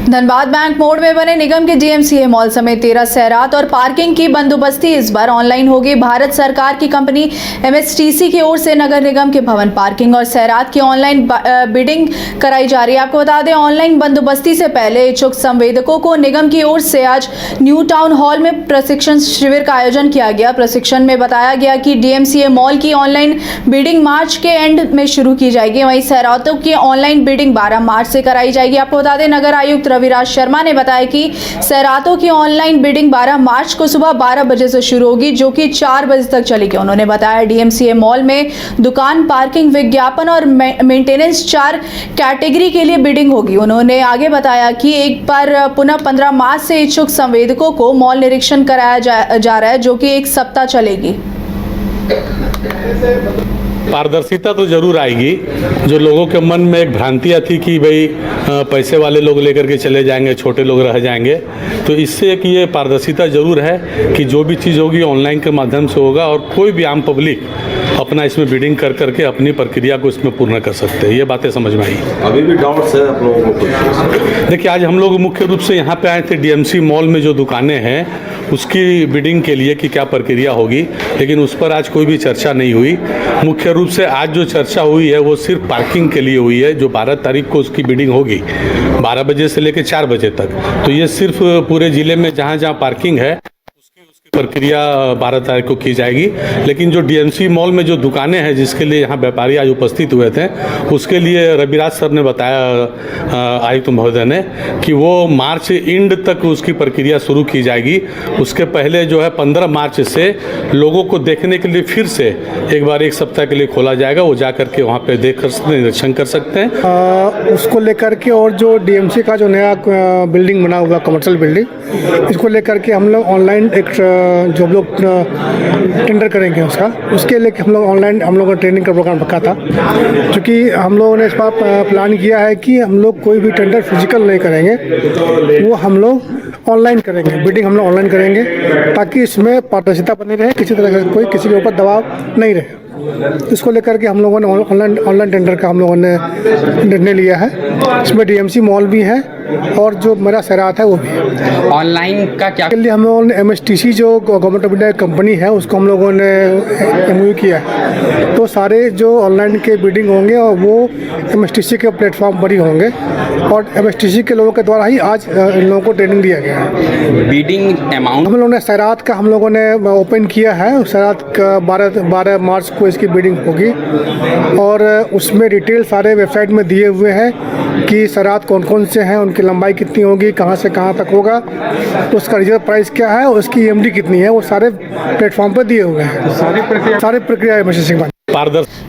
Dhanbad bank मोड़ में बने निगम के डीएमसीए मॉल समेत 13 सैरात और पार्किंग की बंदोबस्ती इस बार ऑनलाइन होगी। भारत सरकार की कंपनी एमएसटीसी की ओर से नगर निगम के भवन, पार्किंग और सैरात की ऑनलाइन बिडिंग कराई जा रही है। आपको बता दें, ऑनलाइन बंदोबस्ती से पहले इच्छुक संवेदकों को निगम की ओर से आज न्यू टाउन हॉल में प्रशिक्षण शिविर का आयोजन किया गया। प्रशिक्षण में बताया गया कि डीएमसीए मॉल की ऑनलाइन बिडिंग मार्च के एंड में शुरू की जाएगी, वहीं सैरातों की ऑनलाइन बिडिंग 12 मार्च से कराई जाएगी। आपको बता दें, नगर आयुक्त रविराज शर्मा ने बताया कि सैरातों की ऑनलाइन बिडिंग 12 मार्च को सुबह 12 बजे से शुरू होगी, जो कि 4 बजे तक चलेगी। उन्होंने बताया डीएमसीए मॉल में दुकान, पार्किंग, विज्ञापन और मेंटेनेंस 4 कैटेगरी के लिए बिडिंग होगी। उन्होंने आगे बताया कि एक बार पुनः 15 मार्च से इच्छुक संवेदकों को मॉल निरीक्षण कराया जा रहा है, जो कि 1 सप्ताह चलेगी। पारदर्शिता तो जरूर आएगी। जो लोगों के मन में एक भ्रांतियाँ थी कि भाई पैसे वाले लोग लेकर के चले जाएंगे, छोटे लोग रह जाएंगे, तो इससे एक ये पारदर्शिता जरूर है कि जो भी चीज़ होगी ऑनलाइन के माध्यम से होगा और कोई भी आम पब्लिक अपना इसमें बिडिंग कर करके अपनी प्रक्रिया को इसमें पूर्ण कर सकते हैं। ये बातें समझ में आई। अभी भी डाउट्स है आप लोगों को? देखिए, आज हम लोग मुख्य रूप से यहाँ पे आए थे डीएमसी मॉल में जो दुकानें हैं उसकी बिडिंग के लिए कि क्या प्रक्रिया होगी, लेकिन उस पर आज कोई भी चर्चा नहीं हुई। मुख्य रूप से आज जो चर्चा हुई है वो सिर्फ पार्किंग के लिए हुई है, जो 12 तारीख को उसकी बिडिंग होगी 12 बजे से लेकर 4 बजे तक। तो ये सिर्फ पूरे ज़िले में जहाँ जहाँ पार्किंग है उसकी प्रक्रिया 12 तारीख को की जाएगी। लेकिन जो डीएमसी मॉल में जो दुकानें हैं जिसके लिए यहाँ व्यापारी आज उपस्थित हुए थे, उसके लिए रविराज सर ने बताया, आयुक्त महोदय ने, कि वो मार्च एंड तक उसकी प्रक्रिया शुरू की जाएगी। उसके पहले जो है 15 मार्च से लोगों को देखने के लिए फिर से एक बार 1 सप्ताह के लिए खोला जाएगा। वो जा करके वहाँ पे देख कर सकते हैं, निरीक्षण कर सकते हैं। उसको लेकर के और जो डीएमसी का जो नया बिल्डिंग बना हुआ कमर्शियल बिल्डिंग, इसको लेकर के हम लोग ऑनलाइन एक जो हम लोग टेंडर करेंगे उसके लिए हम लोग ऑनलाइन हम लोगों ने ट्रेनिंग का प्रोग्राम रखा था। क्योंकि हम लोगों ने इस बार प्लान किया है कि हम लोग कोई भी टेंडर फिजिकल नहीं करेंगे, वो हम लोग ऑनलाइन करेंगे, बिडिंग हम लोग ऑनलाइन करेंगे, ताकि इसमें पारदर्शिता बनी रहे, किसी तरह का कोई किसी के ऊपर दबाव नहीं रहे। इसको लेकर के हम लोगों ने ऑनलाइन टेंडर का हम लोगों ने निर्णय लिया है। इसमें डीएमसी मॉल भी है और जो मेरा सैरात है वो भी है। ऑनलाइन का क्या के लिए हम लोगों ने एमएसटीसी जो गवर्नमेंट ऑफ इंडिया कंपनी है उसको हम लोगों ने एमओयू किया है। तो सारे जो ऑनलाइन के बिडिंग होंगे और वो एमएसटीसी के प्लेटफॉर्म पर ही होंगे और एमएसटीसी के लोगों के द्वारा ही आज इन लोगों को ट्रेनिंग दिया गया है। बिडिंग अमाउंट हम लोगों ने सैरात का हम लोगों ने ओपन किया है। सैरात का 12 मार्च को इसकी बिडिंग होगी और उसमें डिटेल सारे वेबसाइट में दिए हुए हैं कि सैरात कौन कौन से हैं, उनकी लंबाई कितनी होगी, कहाँ से कहाँ तक होगा, तो उसका रिजर्व प्राइस क्या है, उसकी ईएमडी कितनी है, वो सारे प्लेटफॉर्म पर दिए हुए हैं। सारी प्रक्रिया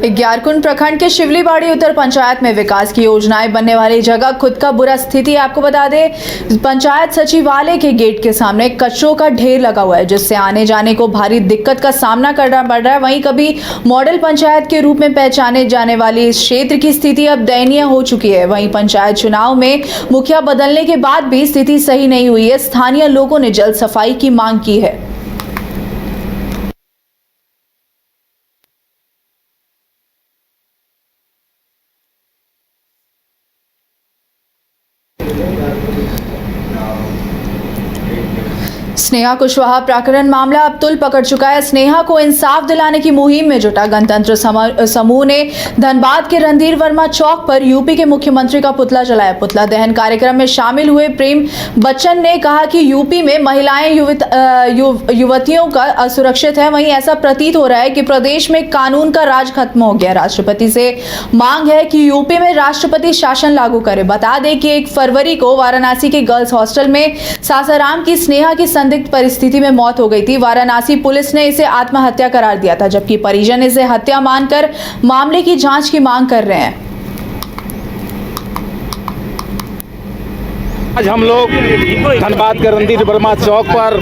ग्यारकुंड प्रखंड के शिवलीबाड़ी उत्तर पंचायत में विकास की योजनाएं बनने वाली जगह खुद का बुरा स्थिति। आपको बता दें, पंचायत सचिवालय के गेट के सामने कचरों का ढेर लगा हुआ है, जिससे आने जाने को भारी दिक्कत का सामना करना पड़ रहा है। वहीं कभी मॉडल पंचायत के रूप में पहचाने जाने वाली इस क्षेत्र की स्थिति अब दयनीय हो चुकी है। वहीं पंचायत चुनाव में मुखिया बदलने के बाद भी स्थिति सही नहीं हुई है। स्थानीय लोगों ने जल्द सफाई की मांग की है। स्नेहा कुशवाहा प्रकरण मामला अब तुल पकड़ चुका है। स्नेहा को इंसाफ दिलाने की मुहिम में जुटा गणतंत्र समूह ने धनबाद के रणधीर वर्मा चौक पर यूपी के मुख्यमंत्री का पुतला जलाया। पुतला दहन कार्यक्रम में शामिल हुए प्रेम बच्चन ने कहा कि यूपी में महिलाएं युवतियों का असुरक्षित है। वहीं ऐसा प्रतीत हो रहा है कि प्रदेश में कानून का राज खत्म हो गया। राष्ट्रपति से मांग है कि यूपी में राष्ट्रपति शासन लागू करे। बता दें कि 1 फरवरी को वाराणसी के गर्ल्स हॉस्टल में सासाराम की स्नेहा की संदिग्ध परिस्थिति में मौत हो गई थी। वाराणसी पुलिस ने इसे आत्महत्या करार दिया था, जबकि परिजन इसे हत्या मानकर मामले की जांच की मांग कर रहे हैं। आज हम लोग धनबाद के रणधीर वर्मा चौक पर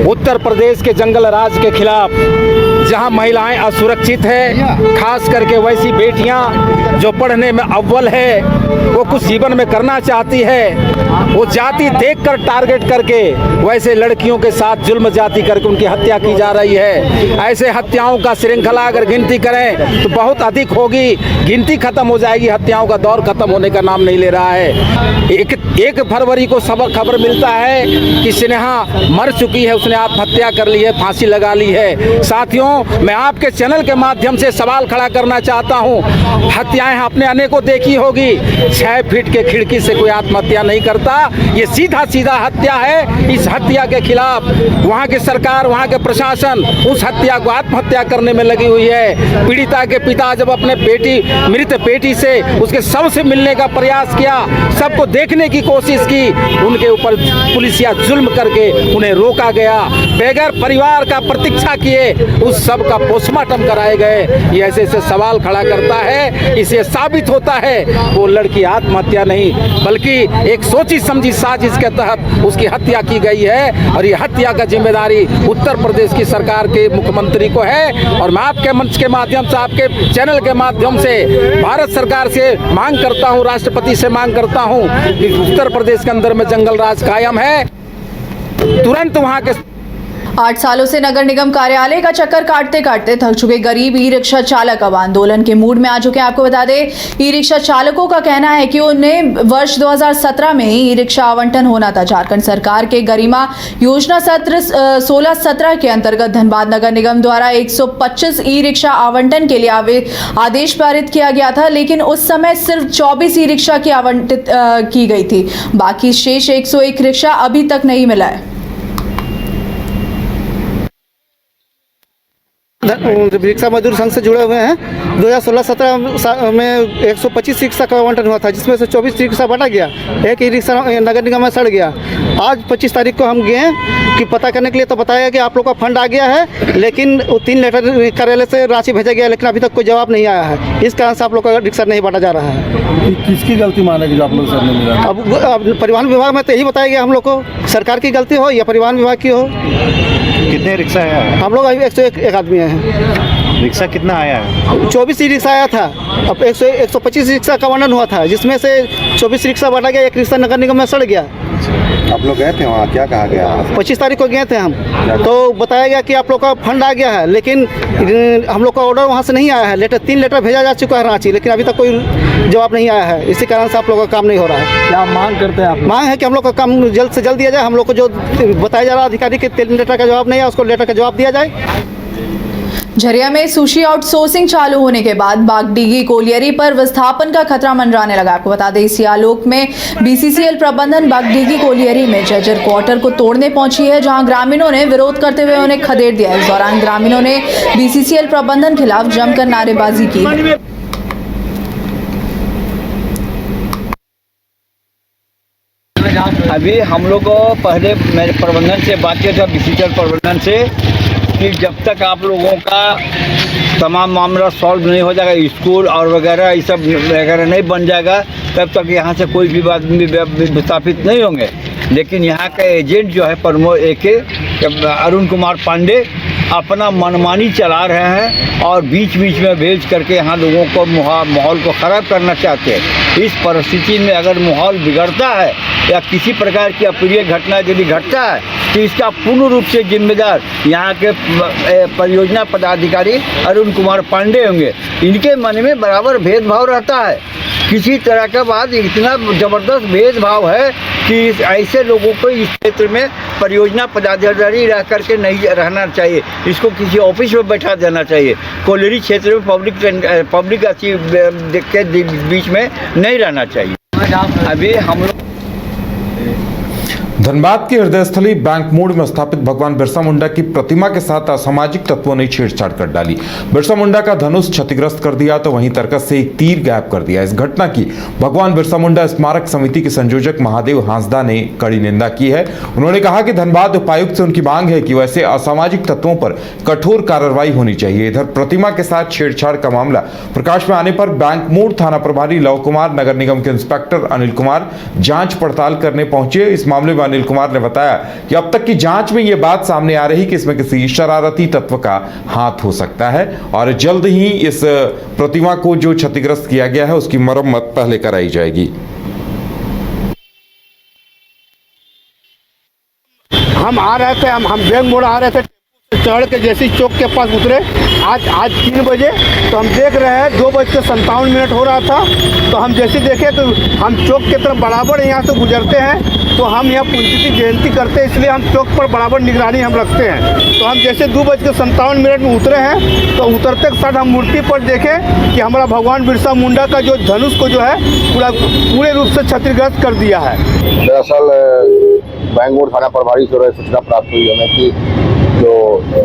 उत्तर प्रदेश के जंगल राज के खिलाफ जहां महिलाएं असुरक्षित है, खास करके वैसी बेटियां जो पढ़ने में अव्वल है, वो कुछ जीवन में करना चाहती है, वो जाति देखकर टारगेट करके वैसे लड़कियों के साथ जुल्म जाति करके उनकी हत्या की जा रही है। ऐसे हत्याओं का श्रृंखला अगर गिनती करें तो बहुत अधिक होगी, गिनती खत्म हो जाएगी, हत्याओं का दौर खत्म होने का नाम नहीं ले रहा है। एक फरवरी को खबर मिलता है कि स्नेहा मर चुकी है, उसने आत्महत्या कर ली है, फांसी लगा ली है। साथियों, मैं आपके चैनल के माध्यम से सवाल खड़ा करना चाहता हूं, हत्याएं आपने अनेकों देखी होगी, 6 फीट के खिड़की से कोई आत्महत्या नहीं करता, ये सीधा सीधा हत्या है। इस हत्या के खिलाफ वहां की सरकार, वहां के प्रशासन उस हत्या को आत्महत्या करने में लगी हुई है। पीड़िता के पिता जब अपने मृत बेटी से उसके शव से मिलने का प्रयास किया, सबको देखने की कोशिश की, उनके ऊपर पुलिसिया जुल्म करके उन्हें रोका गया, बगैर परिवार का प्रतीक्षा किए उस सब का पोस्टमार्टम कराए गए। ये ऐसे ऐसे सवाल खड़ा करता है, इससे साबित होता है वो लड़की आत्महत्या नहीं बल्कि एक सोची समझी साजिश के तहत उसकी हत्या की गई है। और ये हत्या का जिम्मेदारी उत्तर प्रदेश की सरकार के मुख्यमंत्री को है। और मैं आपके मंच के माध्यम से, आपके चैनल के माध्यम से भारत सरकार से मांग करता हूं, राष्ट्रपति से मांग करता हूं कि उत्तर प्रदेश के अंदर में जंगल राज कायम है, तुरंत वहां के 8 सालों से नगर निगम कार्यालय का चक्कर काटते काटते थक चुके गरीब ई रिक्शा चालक अब आंदोलन के मूड में आ चुके हैं। आपको बता दें, ई रिक्शा चालकों का कहना है कि उन्हें वर्ष 2017 में ही ई रिक्शा आवंटन होना था। झारखंड सरकार के गरिमा योजना सत्र 16-17 के अंतर्गत धनबाद नगर निगम द्वारा 125 ई रिक्शा आवंटन के लिए आदेश पारित किया गया था, लेकिन उस समय सिर्फ 24 ई रिक्शा की आवंटित की गई थी। बाकी शेष 101 रिक्शा अभी तक नहीं मिला है। रिक्शा मजदूर संघ से जुड़े हुए हैं। 2016-17 में 125 रिक्शा का आवंटन हुआ था, जिसमें से 24 रिक्शा बांटा गया, एक ही रिक्शा नगर निगम में सड़ गया। आज 25 तारीख को हम गए कि पता करने के लिए, तो बताया कि आप लोग का फंड आ गया है, लेकिन 3 लेटर कार्यालय से राशि भेजा गया, लेकिन अभी तक कोई जवाब नहीं आया है। इस कारण से आप लोग का रिक्शा नहीं बांटा जा रहा है। किसकी गलती मानेगी जो आप लोग सर ने मिला? अब परिवहन विभाग में तो यही बताया गया हम लोग को, सरकार की गलती हो या परिवहन विभाग की हो। कितने रिक्शा है? हम लोग अभी 101 आदमी हैं। रिक्शा कितना आया है? 24 ही रिक्शा आया था। अब 125 रिक्शा का आवंटन हुआ था, जिसमें से 24 रिक्शा बांटा गया, एक रिक्शा नगर निगम में सड़ गया। आप लोग गए थे वहाँ, क्या कहा गया? 25 तारीख को गए थे हम, तो बताया गया कि आप लोग का फंड आ गया है, लेकिन हम लोग का ऑर्डर वहाँ से नहीं आया है। 3 लेटर भेजा जा चुका है रांची, लेकिन अभी तक कोई जवाब नहीं आया है। इसी कारण से आप लोगों का काम नहीं हो रहा है। क्या मांग करते हैं आप? मांग है कि हम लोग का काम जल्द से जल्द दिया जाए। हम लोग को जो बताया जा रहा है अधिकारी के 3 लेटर का जवाब नहीं है, उसको लेटर का जवाब दिया जाए। झरिया में सुशी आउटसोर्सिंग चालू होने के बाद बागडीगी कोलियरी पर विस्थापन का खतरा मंडराने लगा। आपको बता दें, इसी आलोक में बीसीसीएल प्रबंधन बागडीगी कोलियरी में जर्जर क्वार्टर को तोड़ने पहुंची है, जहां ग्रामीणों ने विरोध करते हुए उन्हें खदेड़ दिया। इस दौरान ग्रामीणों ने बीसीसीएल प्रबंधन खिलाफ जमकर नारेबाजी की। अभी हम लोग को पहले मेरे प्रबंधन से बात किया था, बीसीसीएल प्रबंधन से, कि जब तक आप लोगों का तमाम मामला सॉल्व नहीं हो जाएगा, स्कूल और वगैरह ये सब वगैरह नहीं बन जाएगा, तब तक यहाँ से कोई भी आदमी विस्थापित नहीं होंगे। लेकिन यहाँ का एजेंट जो है अरुण कुमार पांडे अपना मनमानी चला रहे हैं और बीच बीच में भेज करके यहाँ लोगों को माहौल को ख़राब करना चाहते हैं। इस परिस्थिति में अगर माहौल बिगड़ता है या किसी प्रकार की अप्रिय घटना यदि घटता है, तो इसका पूर्ण रूप से जिम्मेदार यहाँ के परियोजना पदाधिकारी अरुण कुमार पांडे होंगे। इनके मन में बराबर भेदभाव रहता है। किसी तरह का बात, इतना ज़बरदस्त भेदभाव है कि ऐसे लोगों को इस क्षेत्र में परियोजना पदाधिकारी रह करके नहीं रहना चाहिए, इसको किसी ऑफिस में बैठा देना चाहिए। कोलियरी क्षेत्र में पब्लिक के बीच में नहीं रहना चाहिए। अभी हम लोग धनबाद के हृदय स्थली बैंक मोड़ में स्थापित भगवान बिरसा मुंडा की प्रतिमा के साथ असामाजिक तत्वों ने छेड़छाड़ कर डाली। बिरसा मुंडा का धनुष क्षतिग्रस्त कर दिया तो वहीं तरकस से एक तीर गायब कर दिया। इस घटना की भगवान बिरसा मुंडा स्मारक समिति के संयोजक महादेव हांसदा ने कड़ी निंदा की है। उन्होंने कहा कि धनबाद उपायुक्त से उनकी मांग है कि वैसे असामाजिक तत्वों पर कठोर कार्रवाई होनी चाहिए। इधर प्रतिमा के साथ छेड़छाड़ का मामला प्रकाश में आने पर बैंक मोड़ थाना प्रभारी लव कुमार, नगर निगम के इंस्पेक्टर अनिल कुमार जांच पड़ताल करने पहुंचे। इस मामले में अनिल कुमार ने बताया कि अब तक की जांच में ये बात सामने आ रही कि इसमें किसी शरारती तत्व का हाथ हो सकता है और जल्द ही इस प्रतिमा को जो क्षतिग्रस्त किया गया है उसकी मरम्मत पहले कराई जाएगी। हम आ रहे थे, हम बैंक मोड़ आ रहे थे, चढ़ के जैसे ही चौक के पास उतरे आज 3 बजे, तो हम देख रहे हैं 2:57 हो रहा था। तो हम जैसे देखे तो हम चौक की तरफ बराबर यहाँ से गुजरते हैं, तो हम यहाँ पुण्यतिथि जयंती करते हैं, इसलिए हम चौक पर बराबर निगरानी हम रखते हैं। तो हम जैसे 2:57 में उतरे हैं, तो उतरते के साथ हम मूर्ति पर देखे कि हमारा भगवान बिरसा मुंडा का जो धनुष को जो है पूरे रूप से क्षतिग्रस्त कर दिया है। दरअसल बैंक मोड़ थाना प्रभारी से सूचना प्राप्त हुई हमें कि जो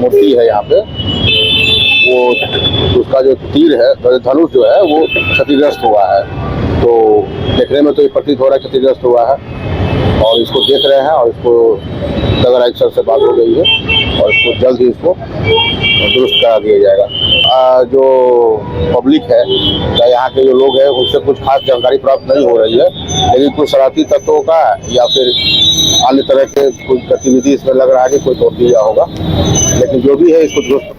मूर्ति है यहाँ पे वो उसका जो तीर है, धनुष जो है वो क्षतिग्रस्त हुआ है। तो देखने में तो ये प्रतीत हो रहा है क्षतिग्रस्त हुआ है और इसको देख रहे हैं और इसको नगर आयुक्त सर से बात हो गई है और इसको जल्द ही इसको दुरुस्त करा दिया जाएगा। जो पब्लिक है या यहाँ के जो लोग हैं उससे कुछ खास जानकारी प्राप्त नहीं हो रही है, लेकिन कुछ शरारती तत्वों का या फिर अन्य तरह के कोई गतिविधि इसमें लग रहा है कि कोई तोड़ दिया होगा, लेकिन जो भी है इसको दुरुस्त।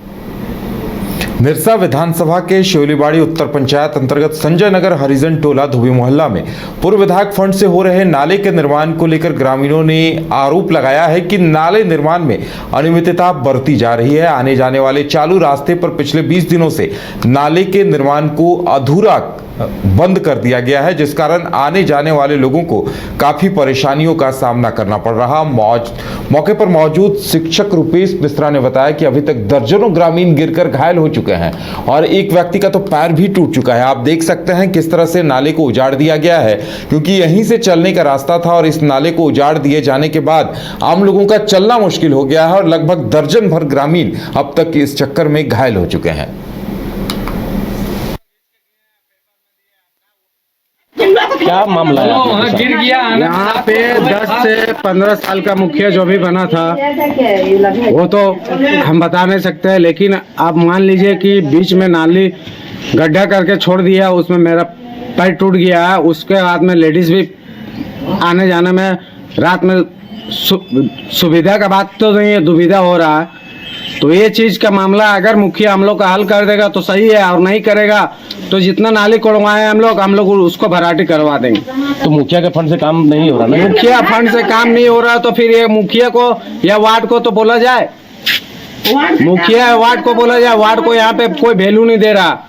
निरसा विधानसभा के शिवलीबाड़ी उत्तर पंचायत अंतर्गत संजय नगर हरिजन टोला धोबी मोहल्ला में पूर्व विधायक फंड से हो रहे नाले के निर्माण को लेकर ग्रामीणों ने आरोप लगाया है कि नाले निर्माण में अनियमितता बरती जा रही है। आने जाने वाले चालू रास्ते पर पिछले 20 दिनों से नाले के निर्माण को अधूरा बंद कर दिया गया है, जिस कारण आने जाने वाले लोगों को काफी परेशानियों का सामना करना पड़ रहा। मौके पर मौजूद शिक्षक रुपेश मिश्रा ने बताया कि अभी तक दर्जनों ग्रामीण गिरकर घायल हो चुके हैं और एक व्यक्ति का तो पैर भी टूट चुका है। आप देख सकते हैं किस तरह से नाले को उजाड़ दिया गया है, क्योंकि यहीं से चलने का रास्ता था और इस नाले को उजाड़ दिए जाने के बाद आम लोगों का चलना मुश्किल हो गया है और लगभग दर्जन भर ग्रामीण अब तक इस चक्कर में घायल हो चुके हैं। क्या मामला है? यहाँ पे 10 से 15 साल का मुखिया जो भी बना था वो तो हम बता नहीं सकते, लेकिन आप मान लीजिए कि बीच में नाली गड्ढा करके छोड़ दिया, उसमें मेरा पैर टूट गया है। उसके बाद में लेडीज भी आने जाने में रात में सुविधा का बात तो नहीं है, दुविधा हो रहा है। तो ये चीज का मामला अगर मुखिया हम लोग का हल कर देगा तो सही है, और नहीं करेगा तो जितना नाली कोड़वाए हम लोग उसको भराटी करवा देंगे। तो मुखिया के फंड से काम नहीं हो रहा ना? मुखिया फंड से काम नहीं हो रहा तो फिर ये मुखिया को या वार्ड को तो बोला जाए, मुखिया वार्ड को बोला जाए, वार्ड को यहाँ पे कोई वैल्यू नहीं दे रहा।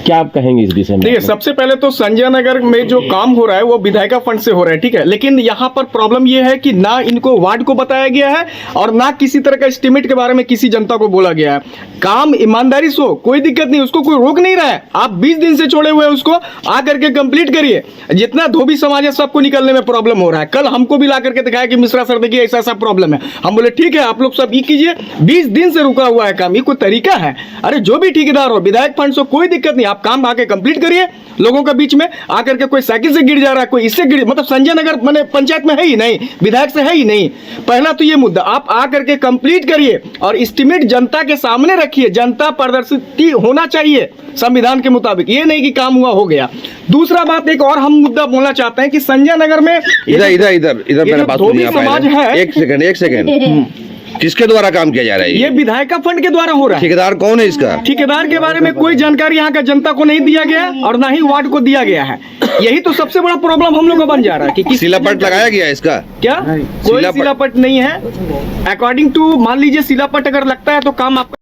क्या आप कहेंगे इस विषय में? देखिए, सबसे पहले तो संजय नगर में जो काम हो रहा है वो विधायका फंड से हो रहा है, ठीक है, लेकिन यहाँ पर प्रॉब्लम ये है कि ना इनको वार्ड को बताया गया है और ना किसी तरह का एस्टिमेट के बारे में किसी जनता को बोला गया है। काम ईमानदारी से हो, कोई दिक्कत नहीं, उसको कोई रोक नहीं रहा है। आप 20 दिन से छोड़े हुए हैं, उसको आकर के कंप्लीट करिए। जितना धोबी समाज है सबको निकलने में प्रॉब्लम हो रहा है। कल हमको भी ला करके दिखाया कि मिश्रा सर देखिए ऐसा ऐसा प्रॉब्लम है। हम बोले ठीक है, आप लोग सब ये कीजिए, 20 दिन से रुका हुआ है काम, ये कोई तरीका है? अरे जो भी ठेकेदार हो, विधायक फंड से कोई दिक्कत नहीं, आप काम आके कंप्लीट करिए। लोगों के बीच में आकर के कोई साइकिल से गिर जा रहा है, कोई इससे गिर, मतलब संजय नगर मैंने पंचायत में है ही नहीं, विधायक से है ही नहीं। पहला तो ये मुद्दा आप आकर के कंप्लीट करिए और एस्टिमेट जनता के सामने रखिए। जनता प्रदर्शित होना चाहिए संविधान के मुताबिक, ये नहीं कि काम हुआ हो गया। दूसरा बात, एक और हम मुद्दा बोलना चाहते हैं कि संजय नगर में इधर मैंने बात सुनी समाज है। एक सेकंड किसके द्वारा काम किया जा रहा है? ये विधायका फंड के द्वारा हो रहा है। ठेकेदार कौन है इसका? ठेकेदार के बारे में कोई जानकारी यहाँ का जनता को नहीं दिया गया और ना ही वार्ड को दिया गया है। यही तो सबसे बड़ा प्रॉब्लम हम लोग को बन जा रहा है कि सिलापट लगाया गया है इसका? क्या कोई सिलापट नहीं है। अकॉर्डिंग टू मान लीजिए सिलापट अगर लगता है तो काम आपका